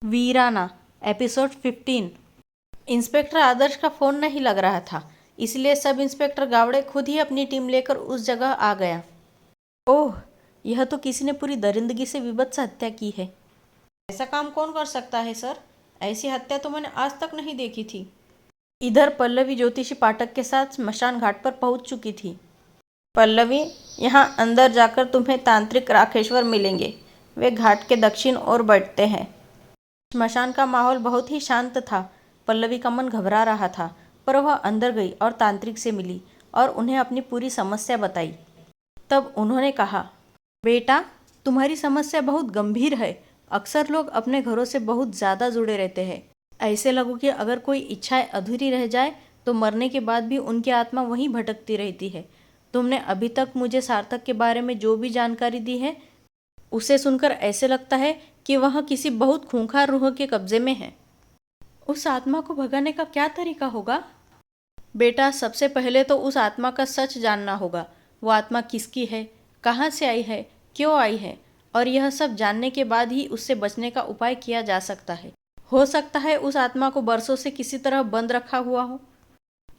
वीराना episode 15। Inspector आदर्श का phone नहीं लग रहा था, इसलिए सब इंस्पेक्टर गावड़े खुद ही अपनी टीम लेकर उस जगह आ गया। ओह, यह तो किसी ने पूरी दरिंदगी से विभत्स हत्या की है। ऐसा काम कौन कर सकता है सर? ऐसी हत्या तो मैंने आज तक नहीं देखी थी। इधर पल्लवी ज्योतिषी पाठक के साथ स्मशान घाट पर पहुंच चुकी थी। पल्लवी, यहाँ अंदर जाकर तुम्हें तांत्रिक राखेश्वर मिलेंगे। वे घाट के दक्षिण ओर बैठते हैं। स्मशान का माहौल बहुत ही शांत था। पल्लवी का मन घबरा रहा था, पर वह अंदर गई और तांत्रिक से मिली और उन्हें अपनी पूरी समस्या बताई। तब उन्होंने कहा, बेटा, तुम्हारी समस्या बहुत गंभीर है। अक्सर लोग अपने घरों से बहुत ज़्यादा जुड़े रहते हैं। ऐसे लोगों की अगर कोई इच्छाएं अधूरी रह जाए तो मरने के बाद भी उनकी आत्मा वहीं भटकती रहती है। तुमने अभी तक मुझे सार्थक के बारे में जो भी जानकारी दी है, उसे सुनकर ऐसे लगता है कि वह किसी बहुत खूंखार रूह के कब्जे में है। उस आत्मा को भगाने का क्या तरीका होगा? बेटा, सबसे पहले तो उस आत्मा का सच जानना होगा। वो आत्मा किसकी है, कहाँ से आई है, क्यों आई है, और यह सब जानने के बाद ही उससे बचने का उपाय किया जा सकता है। हो सकता है उस आत्मा को बरसों से किसी तरह बंद रखा हुआ हो।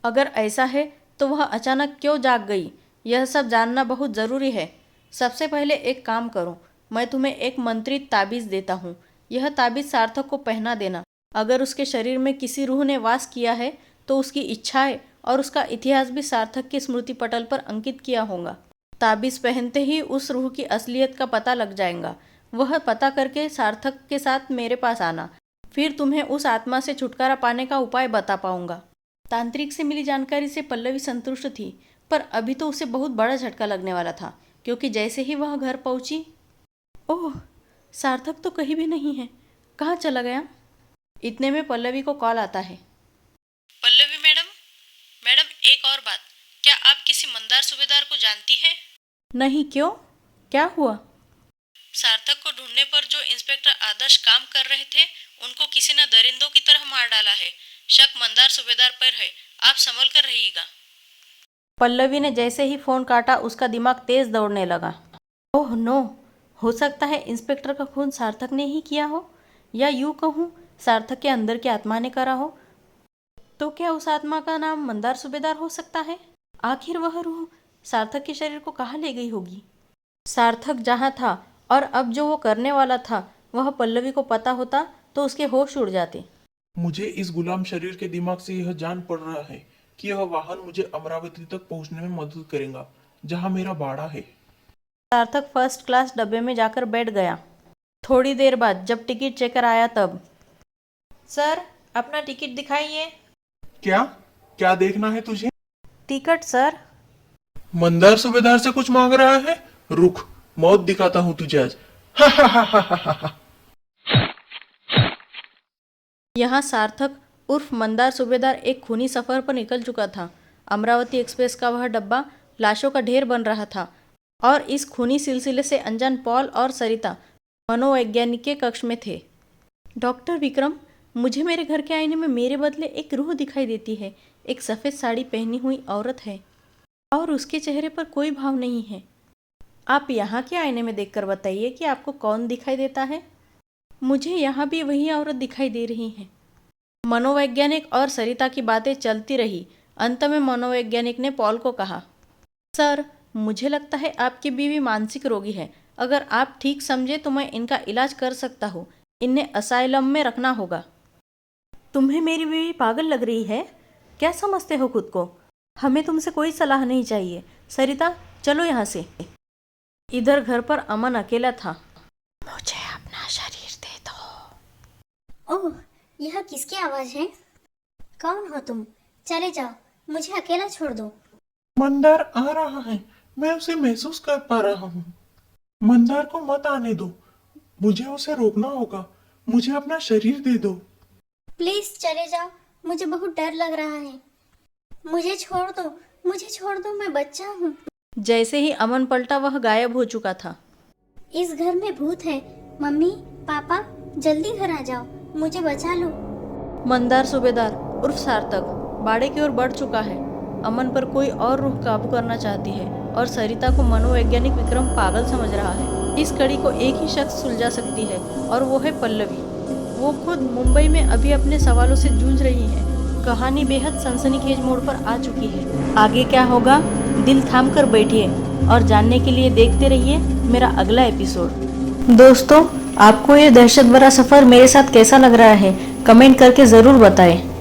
अगर ऐसा है तो वह अचानक क्यों जाग गई, यह सब जानना बहुत ज़रूरी है। सबसे पहले एक काम करो, मैं तुम्हें एक मंत्रित ताबीज़ देता हूँ। यह ताबीज़ सार्थक को पहना देना। अगर उसके शरीर में किसी रूह ने वास किया है तो उसकी इच्छाएं और उसका इतिहास भी सार्थक के स्मृति पटल पर अंकित किया होगा। ताबीज़ पहनते ही उस रूह की असलियत का पता लग जाएगा। वह पता करके सार्थक के साथ मेरे पास आना, फिर तुम्हें उस आत्मा से छुटकारा पाने का उपाय बता पाऊंगा। तांत्रिक से मिली जानकारी से पल्लवी संतुष्ट थी, पर अभी तो उसे बहुत बड़ा झटका लगने वाला था, क्योंकि जैसे ही वह घर पहुंची, ओह, सार्थक तो कहीं भी नहीं है। कहाँ चला गया? इतने में पल्लवी को कॉल आता है। पल्लवी मैडम, एक और बात, क्या आप किसी मंदार सूबेदार को जानती हैं? नहीं, क्यों? क्या हुआ? सार्थक को ढूंढने पर जो इंस्पेक्टर आदर्श काम कर रहे थे, उनको किसी ने दरिंदों की तरह मार डाला है। शक मंदार सूबेदार पर है। आप संभल कर रहिएगा। पल्लवी ने जैसे ही फ़ोन काटा उसका दिमाग तेज दौड़ने लगा। ओह नो, हो सकता है इंस्पेक्टर का खून सार्थक ने ही किया हो, या यूँ कहूँ सार्थक के अंदर की आत्मा ने करा हो। तो क्या उस आत्मा का नाम मंदार सूबेदार हो सकता है? आखिर वह रूह सार्थक के शरीर को कहाँ ले गई होगी? सार्थक जहाँ था और अब जो वो करने वाला था, वह पल्लवी को पता होता तो उसके होश उड़ जाते। मुझे इस गुलाम शरीर के दिमाग से यह जान पड़ रहा है कि यह वाहन मुझे अमरावती तक पहुंचने में मदद करेगा, जहां मेरा बाड़ा है। सार्थक फर्स्ट क्लास डब्बे में जाकर बैठ गया। थोड़ी देर बाद जब टिकट चेकर आया तब, सर, अपना टिकट दिखाइए। क्या क्या देखना है तुझे? Ticket sir. मंदार सूबेदार से कुछ मांग रहा है? रुक, मौत दिखाता हूँ तुझे आज। हा हा हा हा हा हा। यहाँ सार्थक उर्फ मंदार सूबेदार एक खूनी सफ़र पर निकल चुका था। अमरावती एक्सप्रेस का वह डब्बा लाशों का ढेर बन रहा था और इस खूनी सिलसिले से अनजान पॉल और सरिता मनोवैज्ञानिक के कक्ष में थे। डॉक्टर विक्रम, मुझे मेरे घर के आईने में मेरे बदले एक रूह दिखाई देती है। एक सफ़ेद साड़ी पहनी हुई औरत है और उसके चेहरे पर कोई भाव नहीं है। आप यहाँ के आईने में देखकर बताइए कि आपको कौन दिखाई देता है। मुझे यहाँ भी वही औरत दिखाई दे रही है। मनोवैज्ञानिक और सरिता की बातें चलती रही। अंत में मनोवैज्ञानिक ने पॉल को कहा, सर, मुझे लगता है आपकी बीवी मानसिक रोगी है। अगर आप ठीक समझे तो मैं इनका इलाज कर सकता हूँ। इन्हें असाइलम में रखना होगा। तुम्हें मेरी बीवी पागल लग रही है? क्या समझते हो खुद को? हमें तुमसे कोई सलाह नहीं चाहिए। सरिता, चलो यहाँ से। इधर घर पर अमन अकेला था। मुझे अपना शरीर दे दो। ओह, यह किसकी आवाज है? कौन हो तुम? चले जाओ, मुझे अकेला छोड़ दो। मंदार आ रहा है, मैं उसे महसूस कर पा रहा हूँ। मंदार को मत आने दो, मुझे उसे रोकना होगा। मुझे अपना शरीर दे दो। प्लीज चले जाओ, मुझे बहुत डर लग रहा है। मुझे छोड़ दो, मुझे छोड़ दो, मैं बच्चा हूँ। जैसे ही अमन पलटा वह गायब हो चुका था। इस घर में भूत है। मम्मी, पापा, जल्दी घर आ जाओ, मुझे बचा लो। मंदार सूबेदार उर्फ सार्थक बाड़े की ओर बढ़ चुका है। अमन पर कोई और रूह काबू करना चाहती है और सरिता को मनोवैज्ञानिक विक्रम पागल समझ रहा है। इस कड़ी को एक ही शख्स सुलझा सकती है और वो है पल्लवी। वो खुद मुंबई में अभी अपने सवालों से जूझ रही है। कहानी बेहद सनसनीखेज मोड़ पर आ चुकी है। आगे क्या होगा, दिल थाम कर बैठिए और जानने के लिए देखते रहिए मेरा अगला एपिसोड। दोस्तों, आपको ये दहशत भरा सफ़र मेरे साथ कैसा लग रहा है, कमेंट करके ज़रूर बताएं।